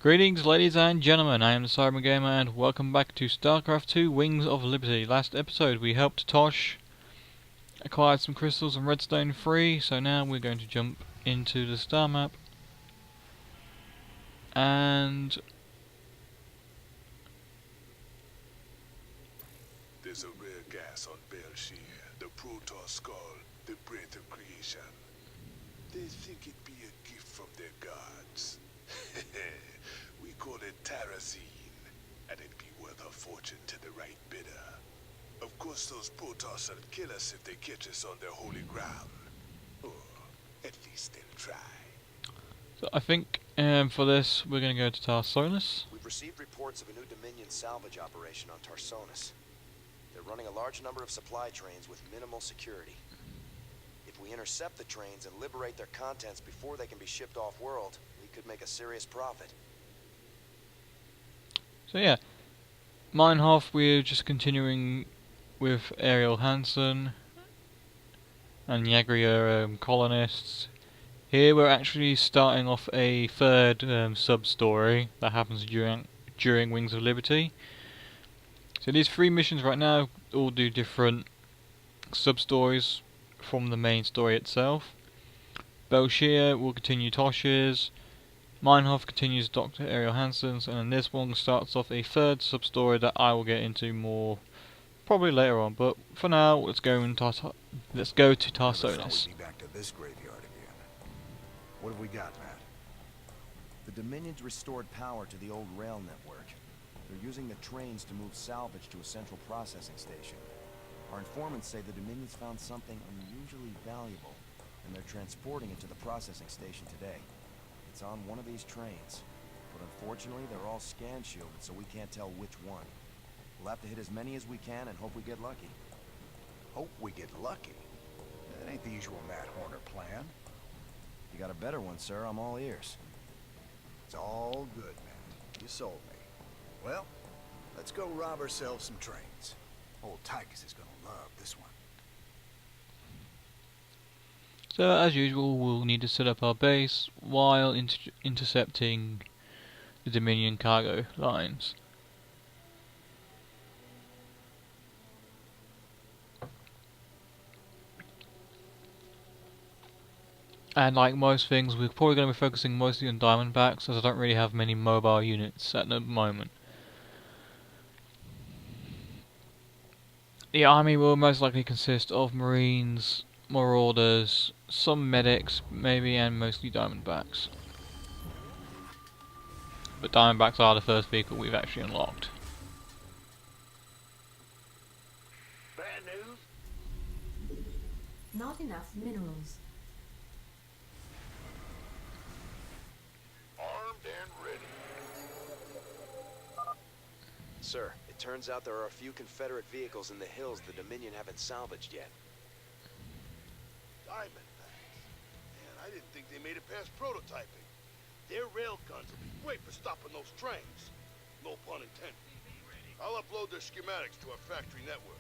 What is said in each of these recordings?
Greetings ladies and gentlemen, I am the Cyber Gamer and welcome back to Starcraft 2 Wings of Liberty. Last episode we helped Tosh acquire some crystals and redstone free, so now we're going to jump into the star map and There's a rare gas on Belshir, the Protoss skull, the breath of creation. They think it be a gift from their gods. We call it Tarsonis, and it'd be worth a fortune to the right bidder. Of course those Protoss will kill us if they catch us on their holy ground. Or at least they'll try. so I think for this we're going to go to Tarsonis. We've received reports of a new Dominion salvage operation on Tarsonis. They're running a large number of supply trains with minimal security. If we intercept the trains and liberate their contents before they can be shipped off-world, we could make a serious profit. So yeah, Meinhof, we're just continuing with Ariel Hansen and Yagria colonists. Here we're actually starting off a third sub-story that happens during Wings of Liberty. So these three missions right now all do different sub-stories from the main story itself. Belshir will continue Tosh's, Meinhof continues Dr. Ariel Hansen's, and then this one starts off a third sub-story that I will get into more probably later on. But for now, let's go to Tarsonis. Be back to this graveyard again. What have we got, Matt? The Dominion's restored power to the old rail network. They're using the trains to move salvage to a central processing station. Our informants say the Dominion's found something unusually valuable, and they're transporting it to the processing station today. It's on one of these trains, but unfortunately they're all scan shielded, so we can't tell which one. We'll have to hit as many as we can and hope we get lucky. Hope we get lucky. That ain't the usual Matt Horner plan. You got a better one, sir, I'm all ears. It's all good, Matt. You sold me. Well, let's go rob ourselves some trains. Old Tychus is gonna love this one. So as usual, we'll need to set up our base while intercepting the Dominion cargo lines. And like most things, we're probably going to be focusing mostly on Diamondbacks, as I don't really have many mobile units at the moment. The army will most likely consist of Marines, Marauders, some medics maybe, and mostly Diamondbacks. But Diamondbacks are the first vehicle we've actually unlocked. Bad news? Not enough minerals. Armed and ready. Sir, it turns out there are a few Confederate vehicles in the hills the Dominion haven't salvaged yet. Diamondbacks. Man, I didn't think they made it past prototyping. Their rail guns will be great for stopping those trains. No pun intended. I'll upload their schematics to our factory network.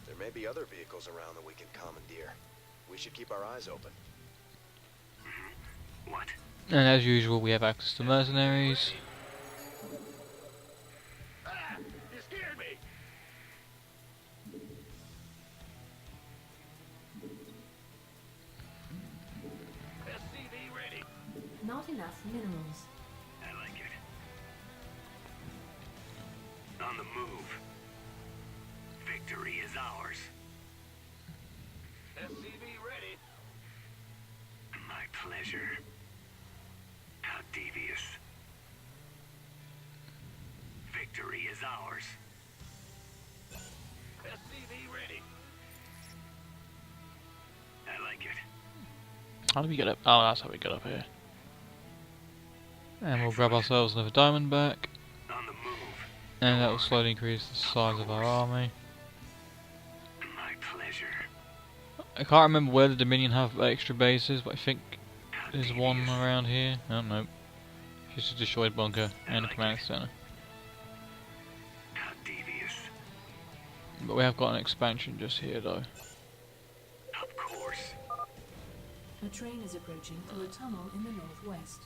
There may be other vehicles around that we can commandeer. We should keep our eyes open. What? And as usual, we have access to mercenaries. Ah! You scared me! SCV ready. Not enough minerals. I like it. On the move. Victory is ours. SCV ready. My pleasure. How devious. Victory is ours. SCV ready. I like it. How do we get up? Oh, that's how we get up here. And we'll grab ourselves another Diamondback, On the move. and that will slowly increase the size of our army. My pleasure. I can't remember where the Dominion have extra bases, but I think How there's one devious. around here. Oh no, just a destroyed bunker and a command center. How devious. But we have got an expansion just here though. Of course. A train is approaching through a tunnel in the northwest.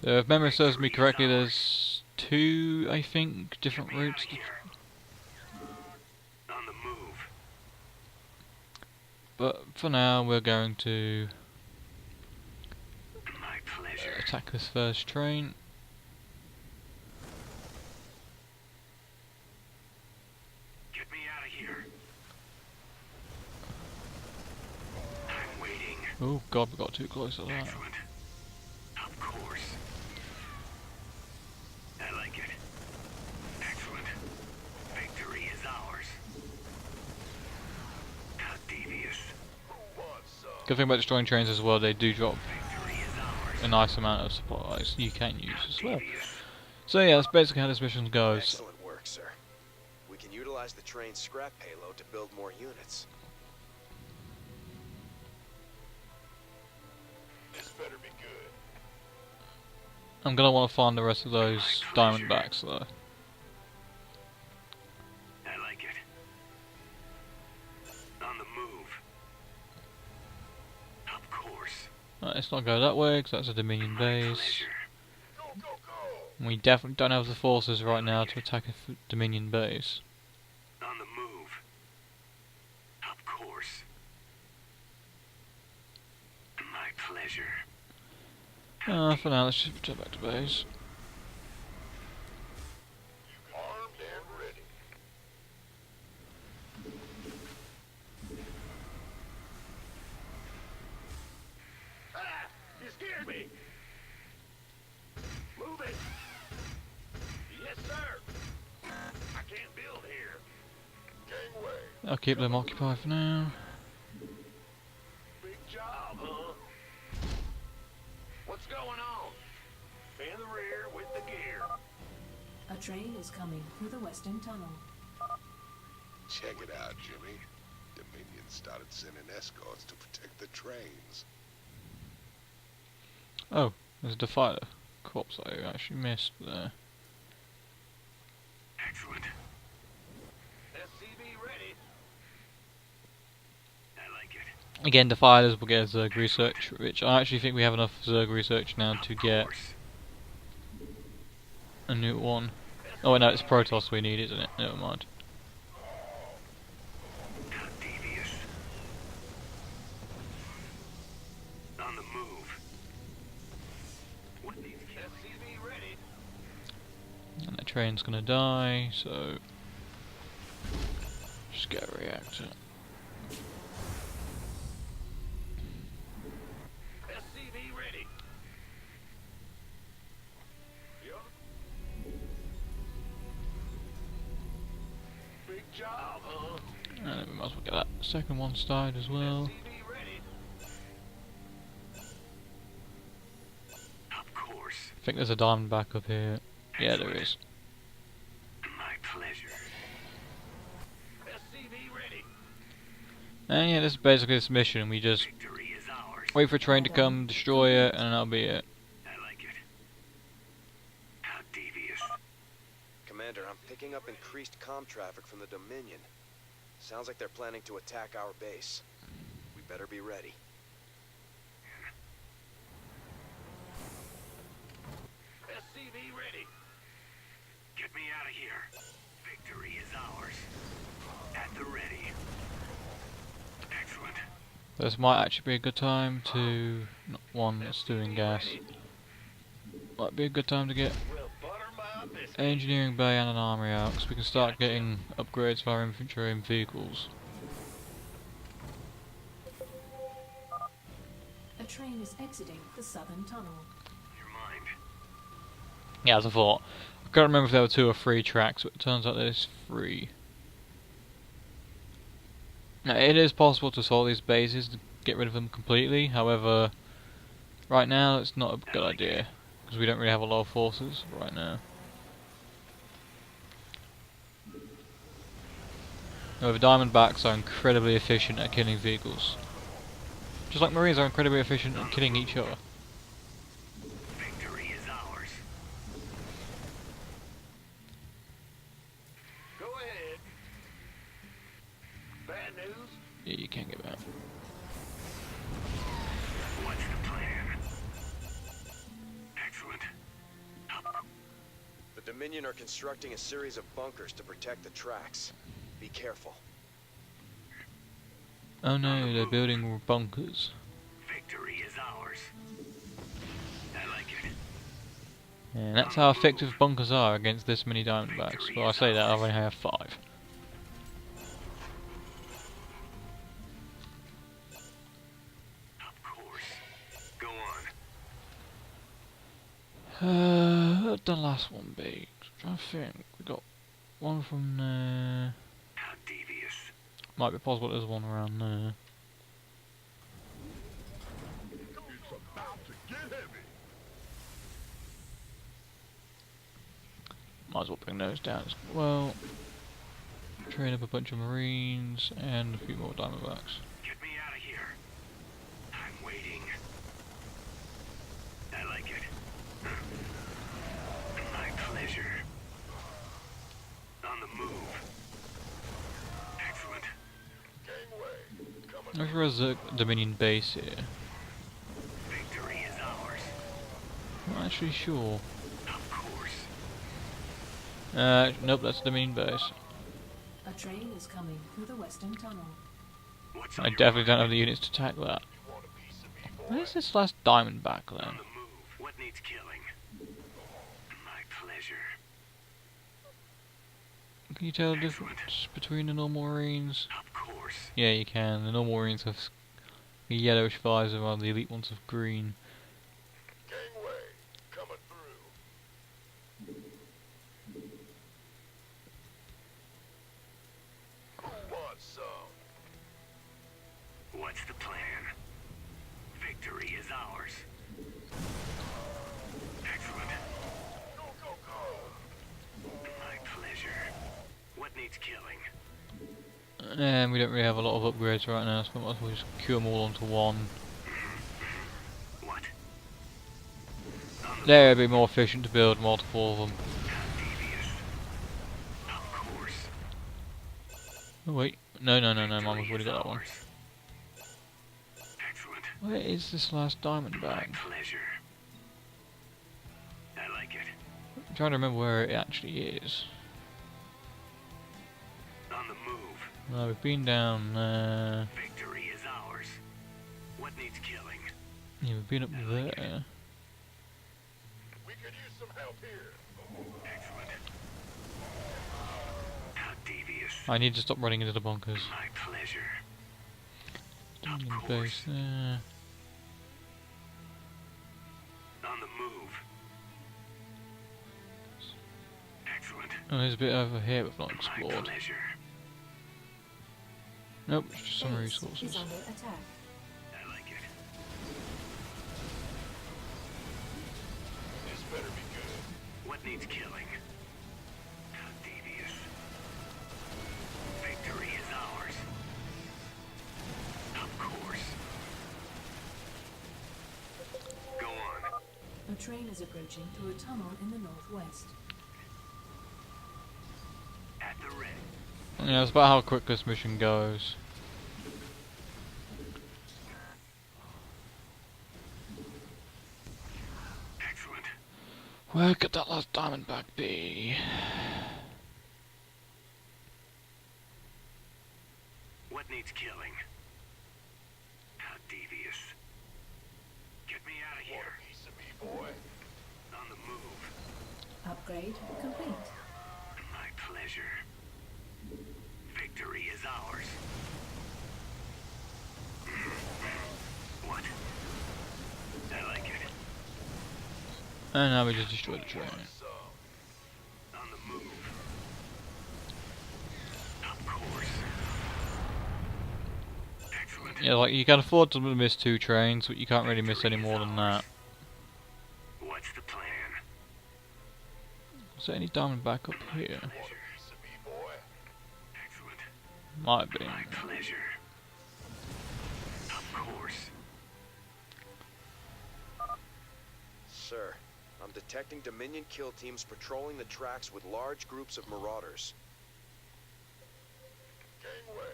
If memory serves me correctly, there's two, I think, different routes. On the move. But for now, we're going to My pleasure. attack this first train. Get me out of here. I'm waiting. Oh god, we got too close to that. Excellent. Of course. I like it. Excellent. Victory is ours. How devious. Good thing about destroying trains as well, they do drop Victory is ours. a nice amount of supplies you can use as well. Devious. So yeah, that's basically how this mission goes. Excellent work, sir. We can utilize the train's scrap payload to build more units. This better be good. I'm gonna want to find the rest of those diamondbacks though. I like it. On the move. Of course. Right, let's not go that way because that's a Dominion My base. pleasure. Go, go, go. And we definitely don't have the forces right now to attack a Dominion base. On the move. Of course. My pleasure. For now, let's just return back to base. Armed and ready. Ah! You scared me! Move it! Yes, sir! I can't build here. Gangway. I'll keep them occupied for now. Big job, huh? What's going on? In the rear with the gear. A train is coming through the western tunnel. Check it out, Jimmy. Dominion started sending escorts to protect the trains. Oh, there's a Defiler corpse I actually missed there. Excellent. SCV ready. I like it. Again, Defilers will get a Zerg research, which I actually think we have enough Zerg research now to get a new one. Oh wait, no, it's Protoss we need, isn't it? Never mind. How devious. On the move. What needs SCV ready? And that train's gonna die, so just get a reactor. SCV ready. Yup. Big job, huh? And then we might as well get that second one started as well. SCV ready. Of course. I think there's a diamondback up here. Yeah, there is. My pleasure. SCV ready. And yeah, this is basically this mission. We just Victory is ours. wait for a train to come, destroy it, and that'll be it. I like it. How devious. Commander, I'm picking up increased comm traffic from the Dominion. Sounds like they're planning to attack our base. We better be ready. SCV ready. Get me out of here. Victory is ours. At the ready. Excellent. This might actually be a good time to... not one that's doing gas. Might be a good time to get We'll butter my biscuit. engineering bay and an armory out, because we can start getting upgrades for our infantry and vehicles. A train is exiting the southern tunnel. Your mind. Yeah, as I thought. I can't remember if there were 2 or 3 tracks, but it turns out there's 3. Now, it is possible to assault these bases to get rid of them completely, however, right now it's not a good idea, because we don't really have a lot of forces right now. However, Diamondbacks are incredibly efficient at killing vehicles. Just like Marines are incredibly efficient at killing each other. Victory is ours. Go ahead. Bad news? Yeah, you can't get back. What's the plan? Excellent. Dominion are constructing a series of bunkers to protect the tracks. Be careful. Oh no, they're building bunkers. Victory is ours. I like it. And that's how effective bunkers are against this many Diamondbacks. Well, I say that, I only have 5. Of course. Go on. What'd the last one be? I'm trying to think. We got one from there. How devious. Might be possible there's one around there. Might as well bring those down as well. Train up a bunch of Marines and a few more Diamondbacks. Get me out of here. I'm waiting. I like it. My pleasure. On the move. Excellent. I'm sure there's a Dominion base here. Victory is ours. I'm not actually sure. Of course. Nope, that's a Dominion base. A train is coming through the western tunnel. What's I on your definitely mind? don't have the units to attack that. Where's this last Diamondback On then? the move. What needs killing? My pleasure. Can you tell the difference between the normal Marines? Of course. Yeah, you can. The normal Marines have a yellowish visor while the elite ones have green. Gangway, coming through. Who wants some? What's the plan? Victory is ours. Excellent. Go, go, go! My pleasure. What needs killing? And we don't really have a lot of upgrades right now, so we might as well just queue them all onto one. What? There, it'd be more efficient to build multiple of them. How devious. Of course. Oh wait, no, mine was already got that one. Ours. Excellent. Where is this last My Diamondback? pleasure. I like it. I'm trying to remember where it actually is. On the move. No, we've been down there. Victory is ours. What needs killing? Yeah, we've been up there. We could use some help here. Excellent. How devious. I need to stop running into the bunkers. My pleasure. Dominion Of base course. there. On the move. Excellent. Oh, there's a bit over here we've not My explored. pleasure. Nope, it's just some Base resources. is under attack. I like it. This better be good. What needs killing? How devious. Victory is ours. Of course. Go on. A train is approaching through a tunnel in the northwest. At the ready. Yeah, it's about how quick this mission goes. Excellent. Where could that last Diamondback be? What needs killing? How devious. Get me out of Want here. a piece of me, boy? On the move. Upgrade complete. My pleasure. Victory is ours. What? I like it. And now we just destroyed the train. Some. On the move. Of course. Excellent. Yeah, like you can afford to miss 2 trains, but you can't really miss any more than that. What's the plan? Is there any Diamondback up here? Want a piece of me, boy? Excellent. Might be. My pleasure. Of course. Sir, I'm detecting Dominion kill teams patrolling the tracks with large groups of marauders. Gangway,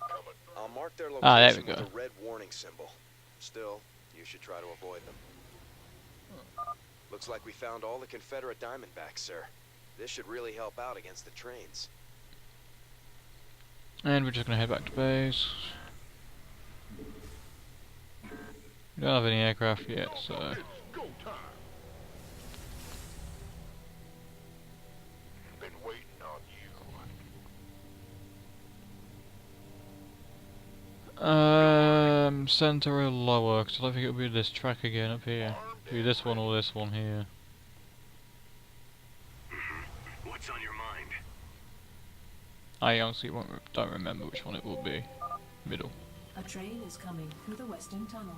coming through. I'll mark their Ah, there location we go. with a red warning symbol. Still, you should try to avoid them. Looks like we found all the Confederate Diamondbacks, sir. This should really help out against the trains. And we're just gonna head back to base. We don't have any aircraft yet, so... It's go time. Been waiting on you. Center or lower, because I don't think it'll be this track again up here. It'll be this one or this one here. What's on your mind? I honestly don't remember which one it will be. Middle. A train is coming through the western tunnel.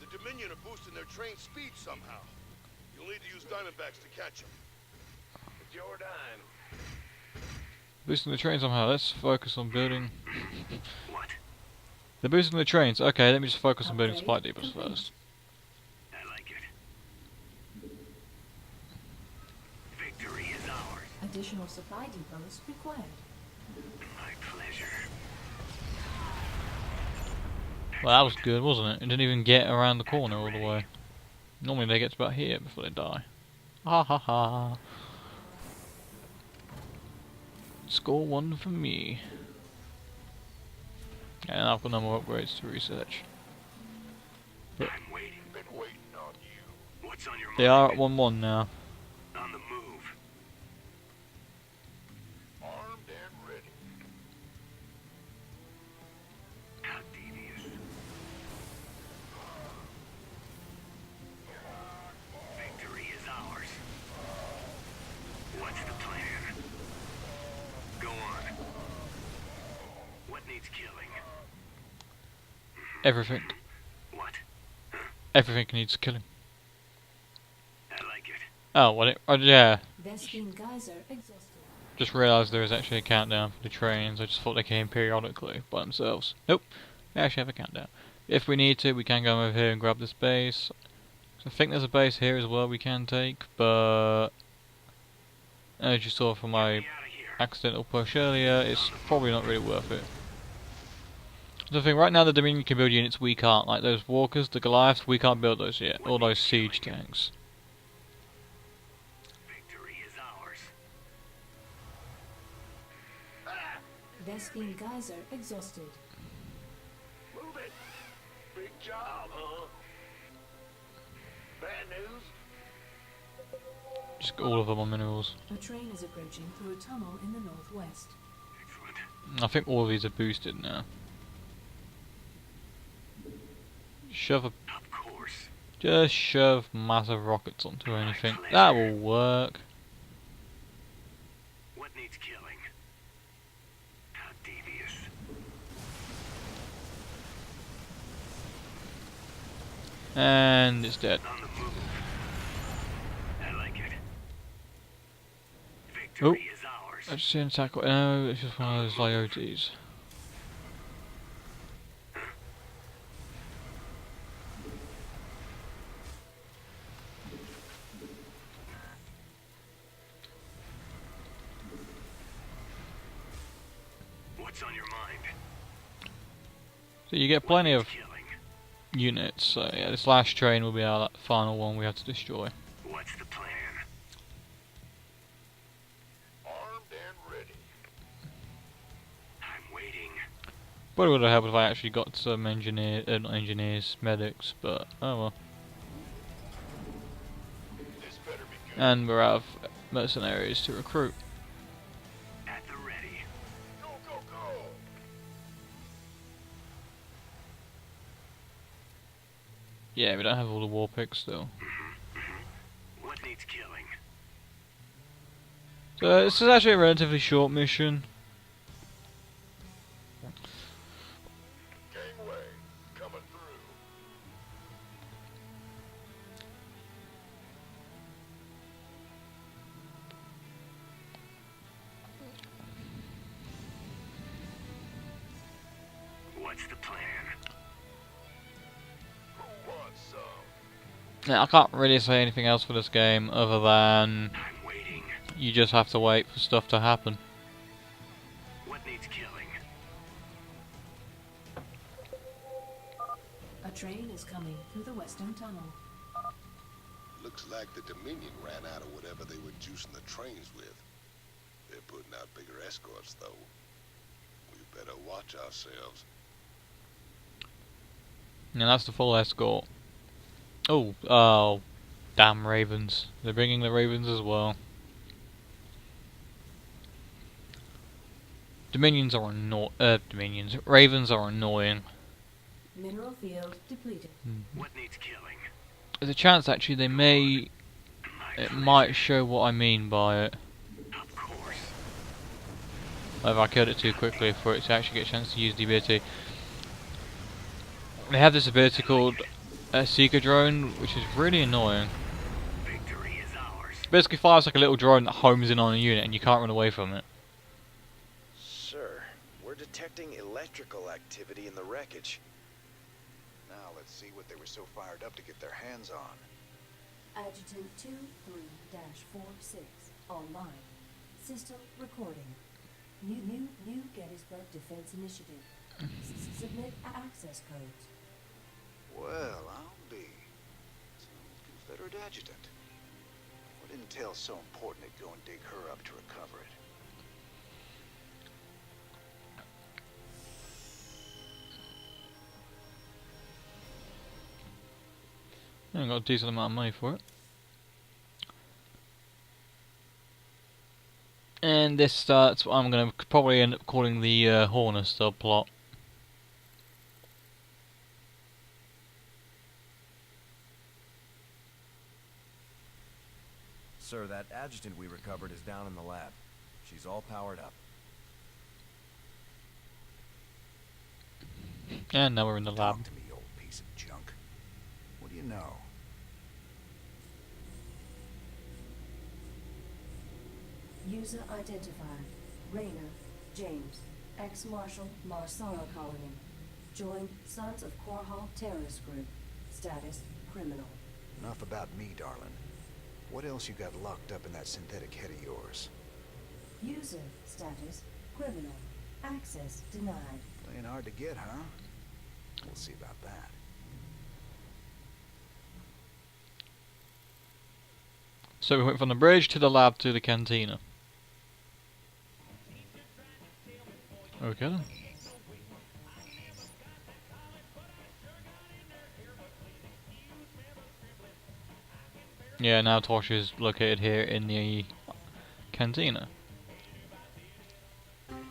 The Dominion are boosting their train speed somehow. You'll need to use Diamondbacks to catch them. It's your dime. Boosting the train somehow. Let's focus on building. What? They're boosting the trains. Okay, let me just focus on building supply depots first. I like it. Victory is ours. Additional supply depots required. My pleasure. Well, that was good, wasn't it? It didn't even get around the corner all the way. Normally they get to about here before they die. Ha ha ha. Score 1 for me. And I've got no more upgrades to research. I'm waiting. Been waiting on you. What's on your mind? They are at 1-1 now. On the move. Armed and ready. How devious. Victory is ours. What's the plan? Go on. What needs killing? Everything. What? Everything needs killing. I like it. Oh, what it? Oh, yeah. Vespine geyser exhausted. Just realised there is actually a countdown for the trains. I just thought they came periodically by themselves. Nope. They actually have a countdown. If we need to, we can go over here and grab this base. I think there's a base here as well we can take, but as you saw from my Get me out of here. accidental push earlier, it's probably not really worth it. The thing, right now the Dominion can build units we can't, like those walkers, the Goliaths, we can't build those yet, or those siege tanks. Victory is ours. Vespine geyser exhausted. Move it. Big job, huh? Bad news? Just all of them on minerals. A train is approaching through a tunnel in the northwest. Excellent. I think all of these are boosted now. Shove a, Of course. just shove massive rockets onto anything. That will work. What needs killing? How devious. And it's dead. On the move. I like it. Victory is ours. I just see an attack. No, it's just one of those Lyotes. What's on your mind? So you get plenty of Killing. units. So yeah, this last train will be our final one we have to destroy. What's the plan? Armed and ready. I'm waiting. Probably would have helped if I actually got some not engineers, medics, but oh well. This better be good. And we're out of mercenaries to recruit. At the ready. Go, go, go. Yeah, we don't have all the war picks still. What needs killing? So this is actually a relatively short mission. Gangway coming through. What's the plan? Who wants some? Yeah, I can't really say anything else for this game other than I'm waiting. you just have to wait for stuff to happen. What needs killing? A train is coming through the western tunnel. Looks like the Dominion ran out of whatever they were juicing the trains with. They're putting out bigger escorts, though. We better watch ourselves. And that's the full escort. Oh, damn ravens. They're bringing the ravens as well. Ravens are annoying. Mineral field depleted. What needs killing? There's a chance actually they may... It might show what I mean by it. Of course. However, I killed it too quickly for it to actually get a chance to use the ability. They have this ability called a Seeker Drone, which is really annoying. Victory is ours. Basically fires like a little drone that homes in on a unit and you can't run away from it. Sir, we're detecting electrical activity in the wreckage. Now let's see what they were so fired up to get their hands on. Adjutant 23-46 online. System recording. New Gettysburg Defense Initiative. Submit access codes. Well, I'll be. Confederate adjutant. What intel's so important to go and dig her up to recover it? I got a decent amount of money for it. And this starts what I'm going to probably end up calling the Horner subplot. Sir, that adjutant we recovered is down in the lab. She's all powered up. And now we're in the lab. Talk to me, old piece of junk. What do you know? User identified. Rayner, James, ex-Marshal Marsara Colony. Joined Sons of Korhal Terrorist Group. Status, criminal. Enough about me, darling. What else you got locked up in that synthetic head of yours? User status, criminal. Access denied. Playing hard to get, huh? We'll see about that. So we went from the bridge to the lab to the cantina. Okay then. Yeah, now Tosh is located here in the cantina.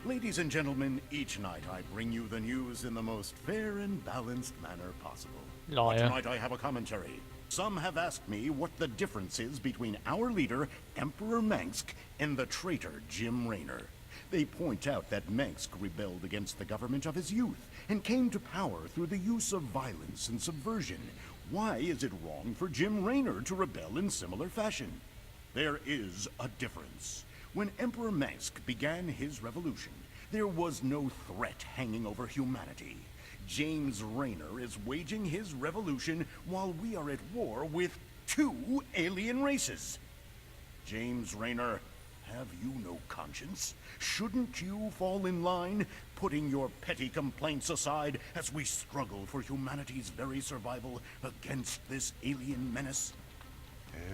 Ladies and gentlemen, each night I bring you the news in the most fair and balanced manner possible. Liar. But tonight I have a commentary. Some have asked me what the difference is between our leader, Emperor Mengsk, and the traitor Jim Raynor. They point out that Mengsk rebelled against the government of his youth and came to power through the use of violence and subversion. Why is it wrong for Jim Raynor to rebel in similar fashion? There is a difference. When Emperor Mengsk began his revolution, there was no threat hanging over humanity. James Raynor is waging his revolution while we are at war with 2 alien races. James Raynor, have you no conscience? Shouldn't you fall in line, putting your petty complaints aside as we struggle for humanity's very survival against this alien menace?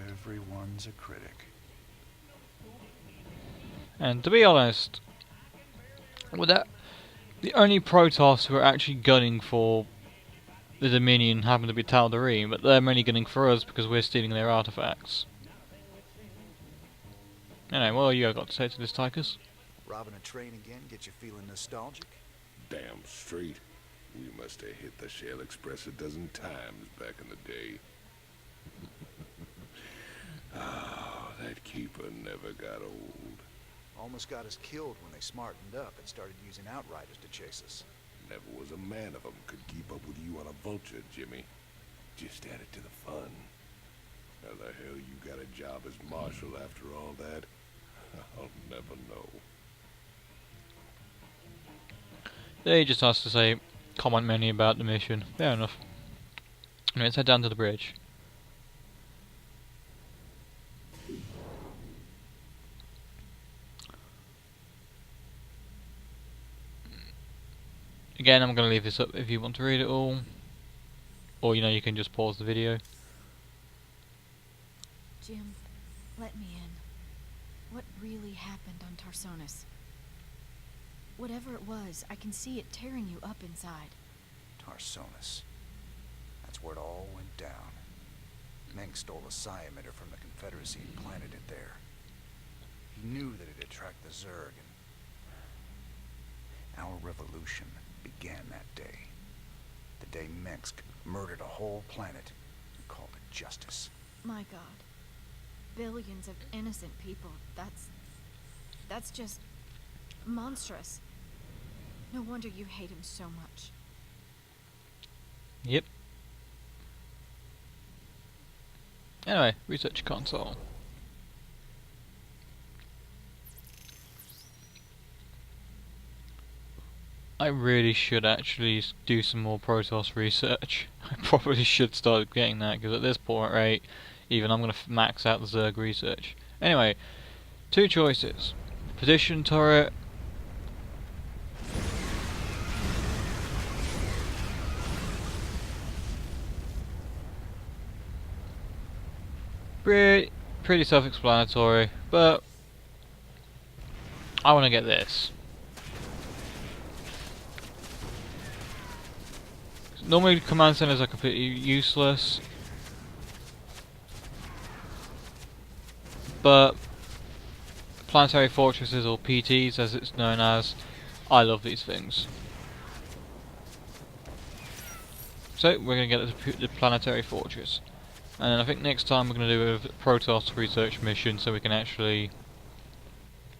Everyone's a critic. And to be honest, with that, the only Protoss who are actually gunning for the Dominion happen to be Tal'Darim, but they're mainly gunning for us because we're stealing their artifacts. Anyway, what have you got to say to this, Tychus? Robbing a train again get you feeling nostalgic? Damn straight. We must have hit the Shell Express a dozen times back in the day. Oh, that keeper never got old. Almost got us killed when they smartened up and started using outriders to chase us. Never was a man of them could keep up with you on a vulture, Jimmy. Just added to the fun. How the hell you got a job as marshal after all that? I'll never know. Yeah, he just asked to say, comment mainly about the mission. Fair enough. Anyway, let's head down to the bridge. Again, I'm going to leave this up if you want to read it all. Or, you know, you can just pause the video. Jim, let me in. What really happened on Tarsonis? Whatever it was, I can see it tearing you up inside. Tarsonis. That's where it all went down. Meng stole a psi emitter from the Confederacy and planted it there. He knew that it'd attract the Zerg, and our revolution began that day. The day Mengsk murdered a whole planet and called it justice. My God. Billions of innocent people. That's just monstrous. No wonder you hate him so much. Yep. Anyway, research console. I really should actually do some more Protoss research. I probably should start getting that, because at this point rate, even I'm going to max out the Zerg research. Anyway, two choices. Position turret. Pretty self-explanatory, but I want to get this. Normally command centers are completely useless, but planetary fortresses, or PTs as it's known as, I love these things. So we're going to get the planetary fortress. And then I think next time we're going to do a Protoss research mission so we can actually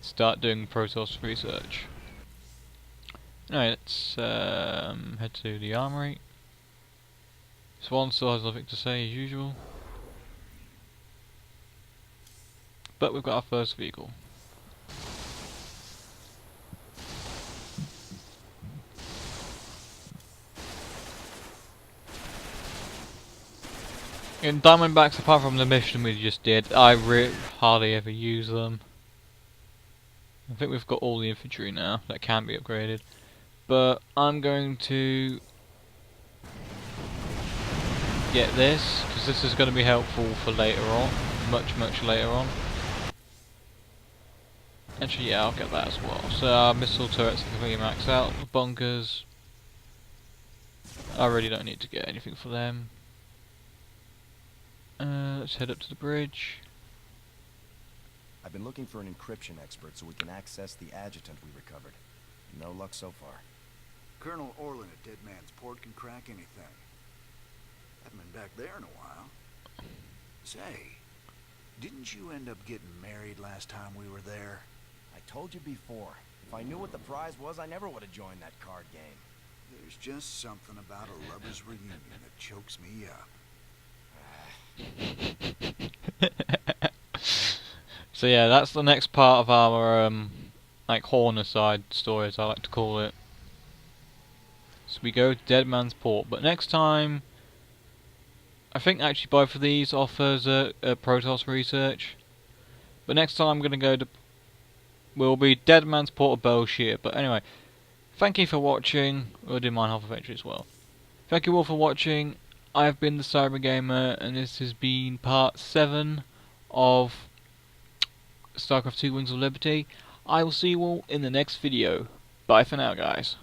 start doing Protoss research. Alright, let's head to the armory. Swan still has nothing to say as usual. But we've got our first vehicle. In Diamondbacks, apart from the mission we just did, I hardly ever use them. I think we've got all the infantry now that can be upgraded. But I'm going to get this, because this is going to be helpful for later on. Much later on. Actually, yeah, I'll get that as well. So our missile turrets are completely maxed out. The bunkers, I really don't need to get anything for them. Let's head up to the bridge. I've been looking for an encryption expert so we can access the adjutant we recovered. No luck so far. Colonel Orlin at Dead Man's Port can crack anything. Haven't been back there in a while. Say, didn't you end up getting married last time we were there? I told you before. If I knew what the prize was, I never would have joined that card game. There's just something about a lover's reunion that chokes me up. So yeah, that's the next part of our like Horner-side story, as I like to call it. So we go to Dead Man's Port, but next time, I think actually both of these offers a Protoss research. But next time I'm going to go to, will be Dead Man's Port or Belshire. But anyway, thank you for watching. We'll do Mine Half eventually as well. Thank you all for watching. I've been the Cyber Gamer, and this has been part 7 of Starcraft 2 Wings of Liberty. I will see you all in the next video. Bye for now, guys.